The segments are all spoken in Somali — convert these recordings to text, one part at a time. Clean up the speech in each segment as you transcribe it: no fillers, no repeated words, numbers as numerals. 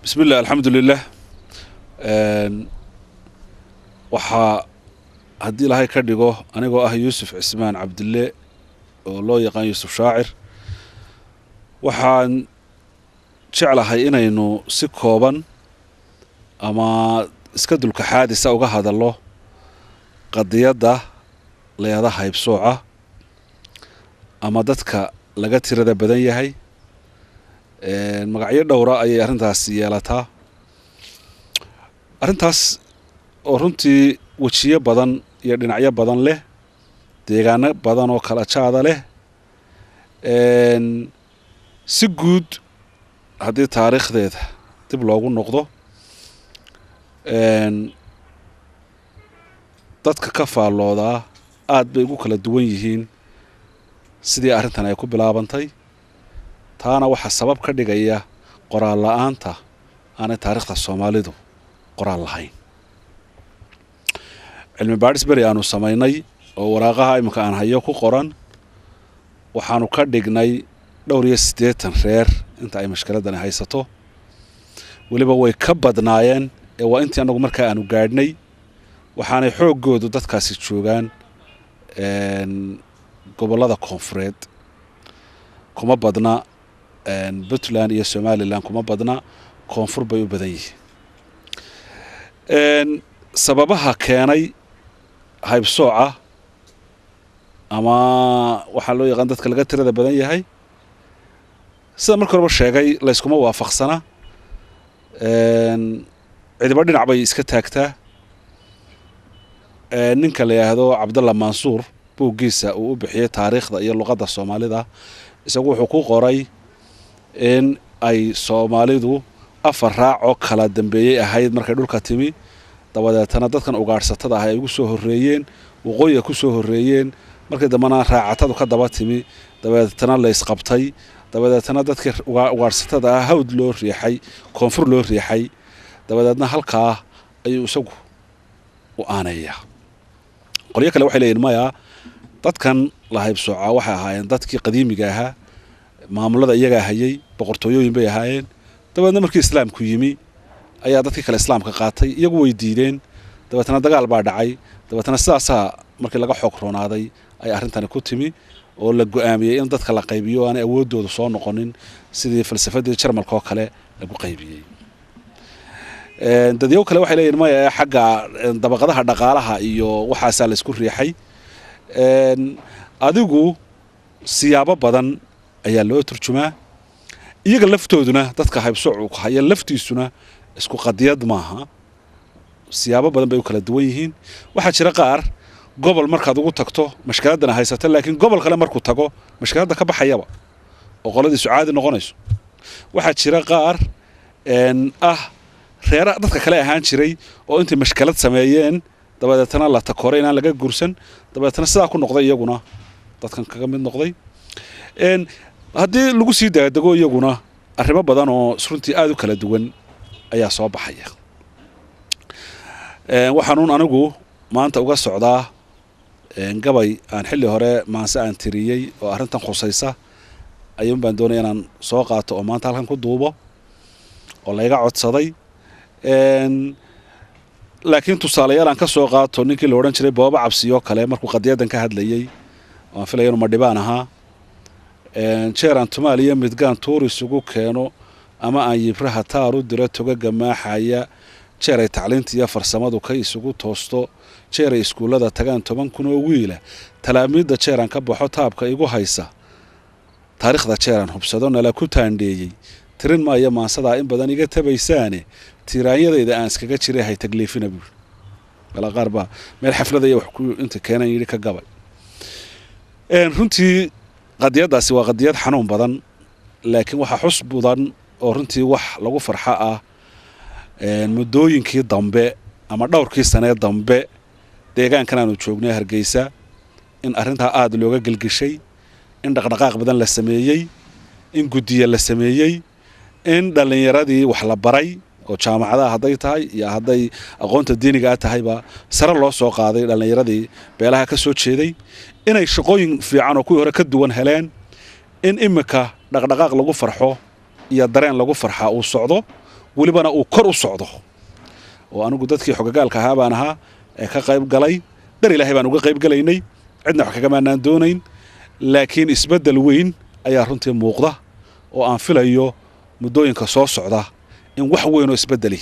بسم الله الحمد لله. waxaa haddii ilaahay ka dhigo anigoo ah Yuusuf Cismaan Cabdille oo loo yaqaan Yuusuf Shaacir waxaan jeclahay inaynu si kooban ama iska dulka xaadisa uga hadallo qadiyadda leedahay haybsooca ama dadka laga tirada badan yahay magacyo dhowra ayay arrintaas yeelataa arrintaas oo runtii wajiyo badan iyo dhinacyo badan leh deegaano badan oo kala jaada leh si guud haddii taariikhdeeda dib loogu noqdo dadka ka faalloodaa aad bay ugu kala duwan yihiin sidii arrintan ay ku bilaabantay taana waxaa sabab ka dhigaya qoraal la'aanta aanay taariikhda Soomaalidu qoraal lahayn cilmi baadhis bari aanu samaynay oo waraaqaha imika aan hayo ku qoran waxaanu ka dhignay dhowr iyo 80 reer inta ay mashkiladan haysato waliba way ka badnaayeen ee waa intii anagu markaa aanu gaadhnay waxaanay xoogoodu dadkaasi joogaan gobolada koonfureed kuma badna Puntland iyo Somaliland kuma badna koonfur bay u badan yihiin sababaha keenay haybsooca ama waxa loo yaqaan dadka laga tirada badan yahay sida markii hore sheegay la iskuma waafaqsana ciidamada dhinac bay iska taagtaa ninka la yiraahdo Cabdalla Mansuur buugiisa uu u bixiyay taariikhda iyo luqadda Soomaalida isagu wuxuu ku qoray in ay Soomaalidu afar raac oo kala dambeeyay ahayd markay dhulka timi dabadeetana dadkan ugaarsatada ah ay ugu soo horeeyeen waqooyiga ku soo horeeyeen markii dambana raacatadu ka daba timi dabadeetana la isqabtay dabadeetana dadkii ugaarsatada ah hawd loo riixay koonfur loo riixay dabadeedna halkaa ayuu isagu u aanaya qoliyo kale waxay leeyihiin maya dadkan la haybsooca waxay ahaayeen dadkii qadiimiga ahaa maamulada iyaga hayay boqortooyooyin bay ahaayeen dabadeedna markii islaamku yimi ayaa dadkii kale islaamka qaatay iyagu way diideen dabeetana dagaal baa dhacay dabeetana sidaasa markii laga xoog roonaaday ay arrintani ku timi oo la go'aamiyay in dadka la qaybiyo aan awoodoodu soo noqonin sidii falsafadii Jarmalka oo kale lagu qaybiyay dadyow kale waxay leeyihiin maya xagga dabaqadaha dhaqaalaha iyo waxaas la isku riixay adigu siyaabo badan ayaa loo turjumaa iyaga laftooduna dadka haybsoocu haya laftiisuna isku qadiyad maaha siyaabo badan bay u kala duwan yihiin waxa jira qaar gobol markaad ugu tagto mashkiladana haysata laakiin gobol kale markuu tago mashkilada ka baxayaba oo qoladiisu caadi noqonayso waxa jira qaar reer dadka kale ahaan jiray oo intii mashkilad sameeyeen dabadeetana la takoray inaan laga gursan dabadeetana sidaa ku noqday iyaguna dadkan kaga mid noqday haddii lagu sii daadago iyaguna arrimo badan oo runtii aad u kala duwan ayaa soo baxaya waxaanuun anigu maanta uga socdaa gabay aan xilli hore maanse aan tiriyey oo arrintan khusaysa ayuun baan doonaya inaan soo qaato oo maanta halkan ku duubo oo layga codsaday laakiin tusaalayaal aan ka soo qaato ninkii la odhan jiray Booba Cabsiyo kale markuu qadiyadan ka hadlayay waan filayaa inuu madhibaan ahaa jeeran Soomaaliya midgaan tuur isugu keeno ama aan yibraha taaru dira toga gamaaxaya jeeray tacliinta iyo farsamadu ka isugu toosto jeeray iskuulada tagaan 10,000 oo wiila talaamiida jeeran ka baxo taabka igu haysa taariikhda jeeran hubsado nala ku taandeeyay tirin ma iyo maansada in badan iga tabaysaane tiraanyadayda aan iskaga jiray hay tagliifina buu kala qarba meel xaflada iyo wax ku inta keenan yiri ka gabay runtii qadiyadaasi waa qadiyad xanuun badan laakiin waxa xus badan oo runtii wax lagu farxa ah muddooyinkii dambe ama dhowrkii sano dambe deegaankan aanu joognay Hargeysa in arrinta aad looga galgashay in dhaqdhaqaaq badan la sameeyay in gudiye la sameeyay in dhalinyaradii wax la baray oo jaamacadaha haday tahay iyo haday aqoonta diiniga tahayba sare loo soo qaaday dhalinyaradii beelaha ka soo jeeday inay shaqooyin fiican oo kuwii hore ka duwan heleen in imika dhaqdhaqaaq lagu farxo iyo dareen lagu farxa uu socdo welibana uu kor u socdo oo anigu dadkii xogagaalka ahaa baan ahaa ee ka qayb galay dar ilaahay baan uga qayb galaynay cidna wax kaga maanaan doonayn laakiin isbeddel weyn ayaa runtii muuqda oo aan filayo muddooyinka soo socda in wax weyn oo isbeddeli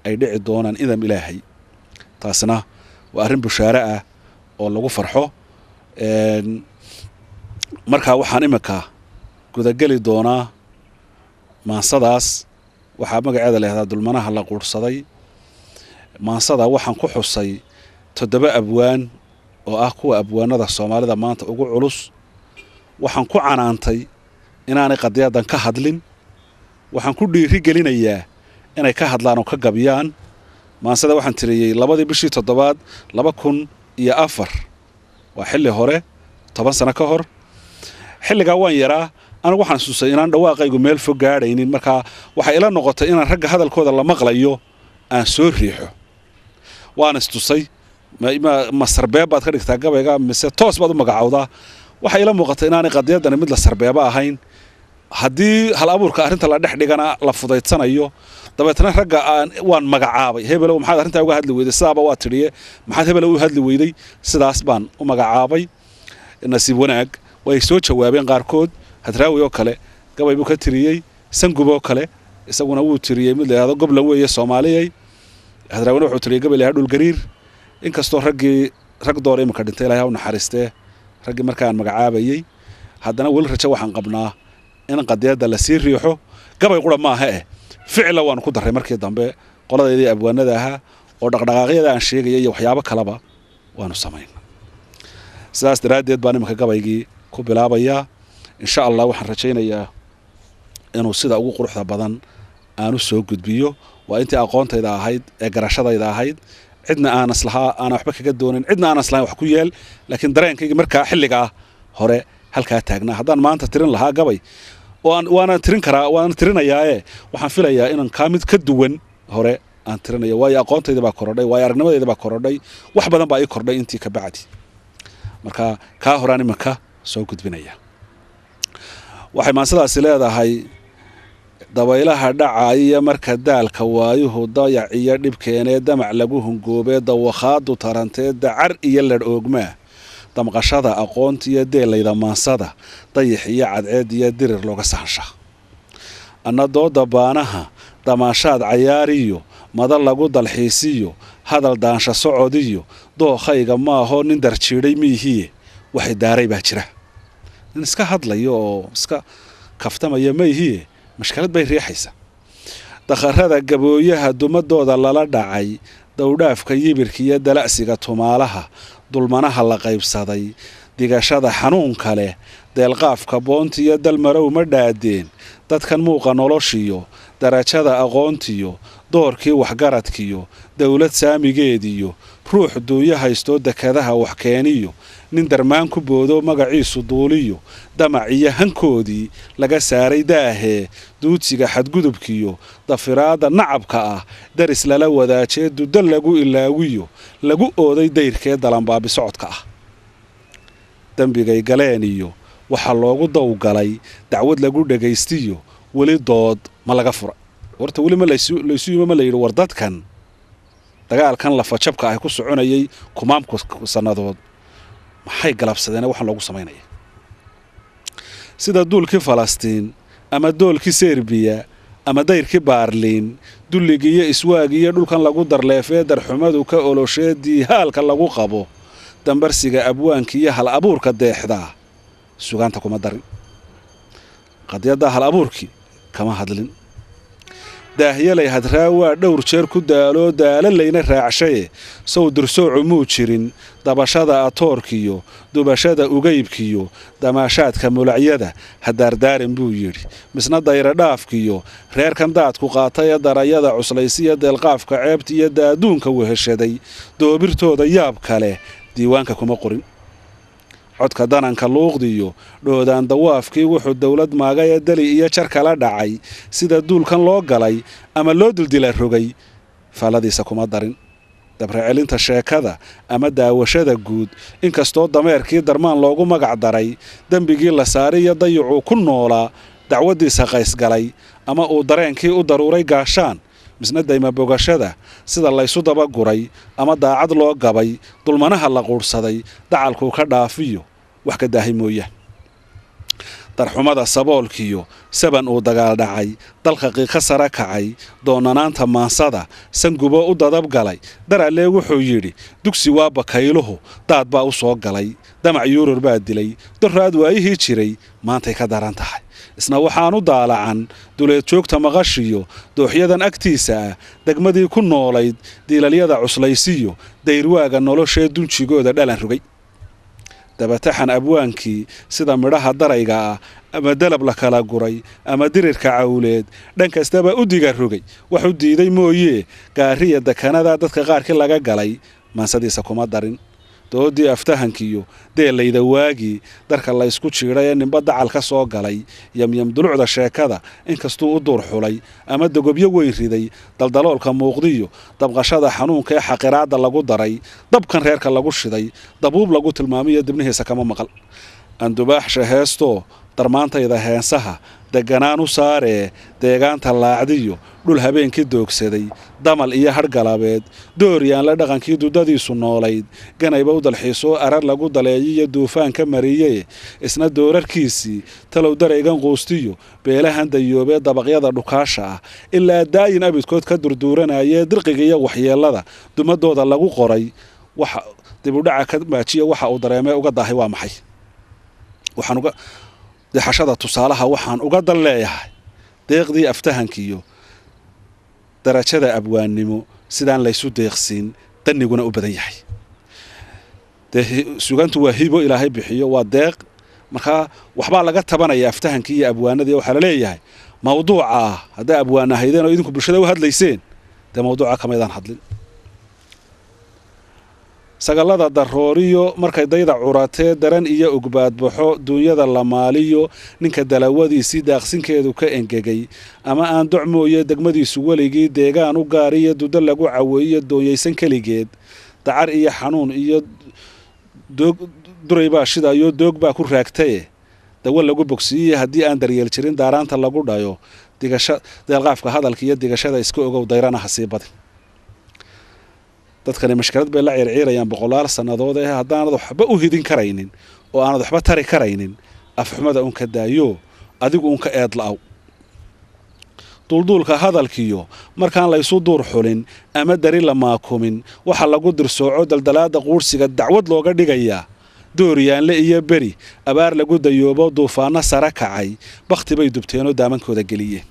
ay dhici doonaan idam ilaahay taasna waa arrin bushaare ah oo lagu farxo markaa waxaan iminka gudageli doonaa maansadaas waxaa magaceeda leehdaa dulmanaha la quursaday maansada waxaan ku xusay 7 abwaan oo ah kuwa abwaanada Soomaalida maanta ugu culus waxaan ku canaantay inaanay qadiyadan ka hadlin waxaan ku dhiiri gelinayaa inay ka hadlaan oo ka gabiyaan maansada waxaan tiriyay 2 bishii 7 2004 waa xilli hore 10 sano ka hor xilliga waan yaraa anigu waxaan xasuusay inaan dhawaaqaygu meel fog gaadhaynin marka waxa ila noqotay inaan ragga hadalkooda la maqlayo aan soo riixo waan istusay ma sarbeeb baad ka dhigtaa gabayga mise toos baad u magacawdaa waxa ila muuqatay inaanay qadiyadan mid la sarbeeba ahayn haddii hal abuurka arrinta la dhex dhigana la fudaydsanayo dabeetana ragga waan magacaabay hebelow maxaad arrintaa uga hadli weyday sidaaba waa tiriye maxaad hebelow u hadli weyday sidaas baan u magacaabay nasiib wanaag way soo jawaabeen qaarkood hadraawi oo kale gabay buu ka tiriyay sangub oo kale isaguna wuu tiriyay mid leeyahay goblan weeye Soomaaliyay hadraawina wuxuu tiriyay gabay leeyahay dhul gariir inkastoo rag door imka dhintay Ilaahay u naxariistee ragii markaan magacaabayay haddana wali rajo waxaan qabnaa in qadiyada la sii riixo gabay qura ma aha ficil waan ku daray markii dambe qoladeedii abwaanada ahaa oo dhaqdhaqaaqyada aan sheegay iyo waxyaabo kaleba waanu sameyn sidaas daraadeed baan imka gabaygii ku bilaabaya insha Allah waxaan rajaynayaa inuu sida ugu quruxda badan aanu soo gudbiyo waa intii aqoontayda ahayd ee garashadayda ahayd cidna aan aslaha aan waxba kaga doonin cidna aan aslaha wax ku yeel laakiin dareenkayga markaa xilliga hore halka taagnaa haddaan maanta tirin lahaa gabay waana tirin karaa waan tirinayaa waxaan filayaa inaan ka mid ka duwan hore aan tirinayo way aqoontayda baa korodhay way aragnimadayda baa korodhay wax badan baa ii kordhay intii ka bacdi marka ka horaan imaka soo gudbinaya waxay maansadaasi leedahay dabaylaha dhacaya marka daalka waayuhu dayac iyo dhibkeenee damac lagu hungoobee dawakhaadu taranteed dacar iyo ladh oogmaa damqashada aqoonta iyo deelayda maansada dayax iyo cadceed iyo dirir looga sahansha anna dooda baanaha damaashaad cayaariyo madal lagu dalxiisiyo hadal daansha socodiyo dookhayga maaho nin darjiidhay miihiye waxay daaray baa jira nin iska hadlayo oo iska kaftamaya miihiye mashkalad bay riixaysa dakharada gabooyaha dumadooda lala dhacay dawdhaafka yibirka iyo dalacsiga tumaalaha dulmanaha la qaybsaday digashada xanuunka leh deelqaafka boonta iyo dalmarow ma dhaadeen dadkan muuqa noloshiyo darajada aqoontiyo doorkii waxgaradkiyo dawlad saamigeediyo ruux duunya haysto dekadaha wax keeniyo nin darmaan ku boodo magaciisu duuliyo damac iyo hankoodii laga saaray daahee duudsiga xadgudubkiyo dafiraada nacabka ah daris lala wadaajee dudan lagu ilaawiyo lagu ooday dayrkee dalanbaabi socodka ah dambigay galeen iyo waxa loogu dawgalay dacwad lagu dhagaystiyo wali dood ma laga fura warta wali ma laysu ma la yiri war dadkan dagaalkan la fajabka ay ku soconayay kumaamku sanadood maxay galabsadeen waxaan loogu sameeyay sida duulkii Falastiin ama doolkii Serbiya ama dayrkii Baarliin dulligii iyo iswaagii iyo dhulkan lagu darleefay darxumadu ka olosheedii halka lagu qabo dambarsiga abwaanka iyo hal abuurka deexda sugaanta kuma darin qadiyada hal abuurki kama hadlin daahiyalay hadraawa dhowr jeer ku daalo daalaleyna raacshay soo dursoocu muu jirin dabashada atoorkiyo dubashada ugaybkiyo damaashaadka mulacyada hadaardaarin buu yiri misna dayra dhaafkiyo reerkan daadku qaatay darayada cuslaysiya deelqaafka ceebta iyo daaduunka weheshaday doobirtooda yaab kale diiwaanka kuma qorin codka dananka luuqdiyo dhoodaan dawaafkii wuxuu dawlad maagay dali iyo jar kala dhacay sida duulkan loo galay ama loo dildila rogay faladiisa kuma darin dabreelinta sheekada ama daawashada guud inkastoo dameerkii darmaan loogu magac daray dambigii la saaray iyo dayacu ku noolaa dacwadiisa qays galay ama uu dareenkii u daruuray gaashaan misna dayma bogashada sida laysu daba guray ama daacad loo gabay dulmanaha la quursaday dacalkuu ka dhaafiyo wax ka daahi mooyaan darxumada saboolkiyo saban uu dagaal dhacay dalka qiiqa sare kacay doonanaanta maansada sangubo u dadab galay daralee wuxuu yidhi dugsi waa bakayluhu daad baa u soo galay damac yuurur baa dilay doraad waayihii jiray maantay ka daran tahay isna waxaan u daalacan duleed joogta maqashiyo dooxyadan agtiisa ah degmadii ku noolayd diilalyada cuslaysiyo dayrwaaga noloshee dunjigooda dhalan rogay dabataxan abwaankii sida midhaha darayga ah ama dalab la kala guray ama dirirka cawleed dhan kastaba u diga rogay wax u diiday mooyee gaariya dekanada dadka qaarkii laga galay maansadiisa kuma darin doodii aftahankiyo deelayda waagii darka la isku jiiray ee nimba dacal ka soo galay yamyam dulucda sheekada inkastuu u duur xulay ama dogobyo weyn riday daldaloolka muuqdiyo dabqashada xanuunka ee xaqiraada lagu daray dabkan reerka lagu shiday dabuub lagu tilmaamiyo dibnihiisa kama maqal andubaaxsha heesto darmaantayda heensaha deganaan u saaree deegaanta laacdiyo dhul habeenkii doogsaday damal iyo hargalabeed dooryaan la dhaqankii dudadiisu noolayd ganayba u dalxiisoo arar lagu daleeyiyo duufaan ka mariyee isna doorarkiisii talow daraygan quustiyo beelahan dayoobee dabaqyada dhukaasha ah ilaa daayin abidkood ka durduuranayee dirqiga iyo waxyeellada dumadooda lagu qoray waxa dibudhaca ka maajiya waxa uu dareemee uga daahay waa maxay dexashada tusaalaha waxaan uga dal leeyahay deeqdii aftahankiyo darajada abwaannimo sidaan laysu deeqsiin danniguna u badan yahay sugantu waa hibo ilaahay bixiyo waa deeq markaa waxbaa laga tabanaya aftahankii iyo abwaanadii waxaa la leeyahay mawduuca ah hadday abwaana haydeen oo idinku bulshada u hadlayseen dee mawduuca kamaydaan hadlin sagallada darooriyo markay dayda curatee daran iyo ugbaadbaxo duunyada la maaliyo ninka dalawadiisii daaqsinkeedu ka engegay ama aan doc mooye degmadiisu weligii deegaan u gaariyo dudo lagu caweeyo doonyaysan keligeed dacar iyo xanuun iyo duray baa shidayo doog baa ku raagtaye dawo lagu bogsiiyey haddii aan daryeel jirin daaraanta lagu dhayo deelqaafka hadalka iyo digashada iska ogow dayrana ha sii badin dadkani mashkalad bay la ciirciirayaan boqolaal sannadood ee haddaanad waxba u hidin karaynin oo aanad waxba tari karaynin afxumada un ka daayo adigu un ka eedla'aw dulduulka hadalkiyo markaan laysu duur xulin ama dari la maakumin waxa lagu dirsooco daldalaada quursiga dacwad looga dhigayaa dooryaanle iyo beri abaar lagu dayoobo duufaanno sare kacay bakhti bay dubteenoo daamankooda geliyeen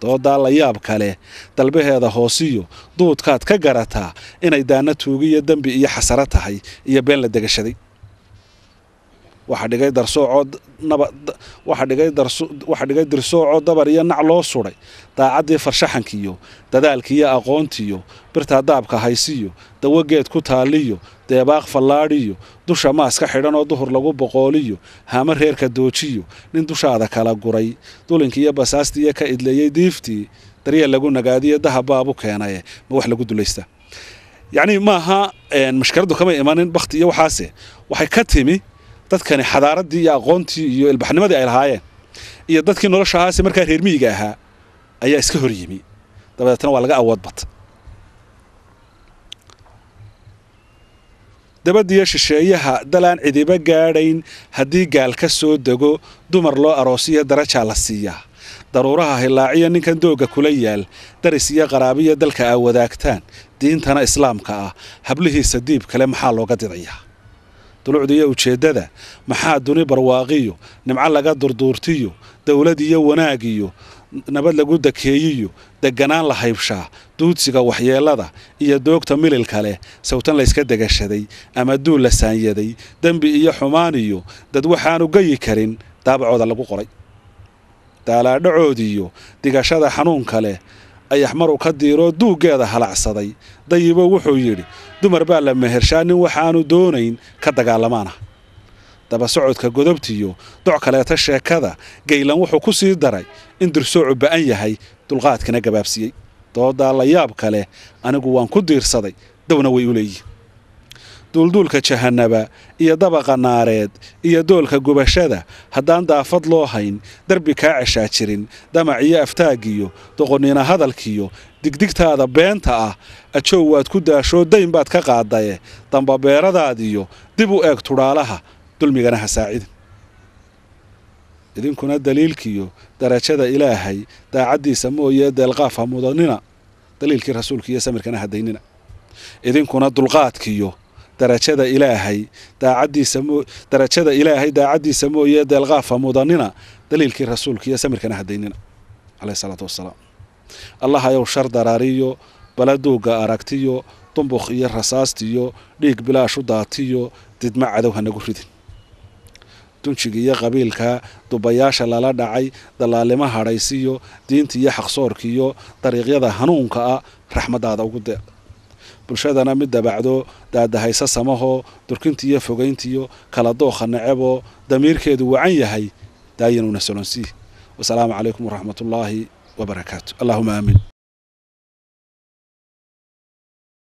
doodaa la yaab kale dalbaheeda hoosiyo duudkaad ka garataa inay daana tuugiyo dembi iyo xasaro tahay iyo been la degashaday waxa dhigay dirsoocoo dabar iyo nac loo suday daacaddii farshaxankiyo dadaalkiiyo aqoontiyo birtaa daabka haysiyo dawageed ku taaliyo deebaaq fallaadhiyo dusha maaska xidhan oo duhur lagu boqooliyo haama reerka doojiyo nin dushaada kala guray dulinkiiyo basaastiiyo ka idleeyey diiftii daryeel lagu nagaadiyo dahabbaabu keenaye ma wax lagu dulaysta yacnii maaha mashkaladdu kama imanin bakhti iyo waxaase waxay ka timi dadkani xadaaradii iyo aqoontii iyo ilbaxnimadii ay lahaayeen iyo dadkii nolosha ahaase markaa reer miyiga ahaa ayaa iska hor yimi dabadeetna waa laga awood bata dabadiyo shisheeyaha dalaan cidiba gaadhayn haddii gaal ka soo dego dumar loo aroosiyo darajaa la siiyaa daruuraha hilaaciya ninkan doogga kula yaal daris iyo qaraabiya dalka aa wadaagtaan diintana islaamka ah hablihiisa diib kale maxaa looga didayaa dulucda iyo ujeeddada maxaa duni barwaaqiyo nimco laga durduurtiyo dawlad iyo wanaagiyo nabad lagu dakeeyiyo deganaan la haybshaa duudsiga waxyeellada iyo doogta mililka leh sawtan layska degashaday ama duul la saanyaday dembi iyo xumaan iyo dad waxaanu gayi karin daabacooda lagu qoray daalaadhacoodiyo digashada xanuunka leh ayaxmaru ka diiroo duuggeeda halacsaday dayibo wuxuu yidhi dumar baa la mehershaa nin waxaanu doonayn ka dagaalamaana daba socodka godobtiyo doc kaleeta sheekada geylan wuxuu ku sii daray in dirsoocu ba'an yahay dulqaadkana gabaabsiyey doodaa la yaab kale anigu waan ku diirsaday dawna way u leeyihin duulduulka jahannaba iyo dabaqa naareed iyo doolka gubashada haddaan daafad loo hayn darbi kaa ceshaa jirin damac iyo aftaagiyo doqonnina hadalkiyo digdigtaada beenta ah ajow waad ku daashoo dayn baad ka qaadaye dambabeeradaadiyo dib u eeg tudhaalaha dulmigana ha saacidin idinkuna daliilkiyo darajada ilaahay daacaddiisa mooyee deelqaaf ha mudanina daliilkii rasuulka iyo samirkana hadaynina idinkuna dulqaadkiyo darajada ilaahay daacaddiisa mooyee deelqaaf ha mudanina daliilkii rasuulka iyo samirkana hadaynina calayhi salaatu wassalaam allah ayow shar daraariyo baladuugga aragtiyo dumbukh iyo rasaastiyo dhiig bilaash u daatiyo didma cadow ha nagu ridin dunjiga iyo qabiilka dubayaasha lala dhacay dallaalimo hadhaysiyo diinta iyo xaqsoorkiyo dariiqyada hanuunka ah raxmaddaada ugu deeq bulshadana mid dabacdo daadahaysa samaho durkintiiyo fogayntiyo kala dookha neceboo damiirkeedu wacan yahay daayanuna solonsii wasalaamu calaykum waraxmatullaahi wabarakaatu allahuma aamiin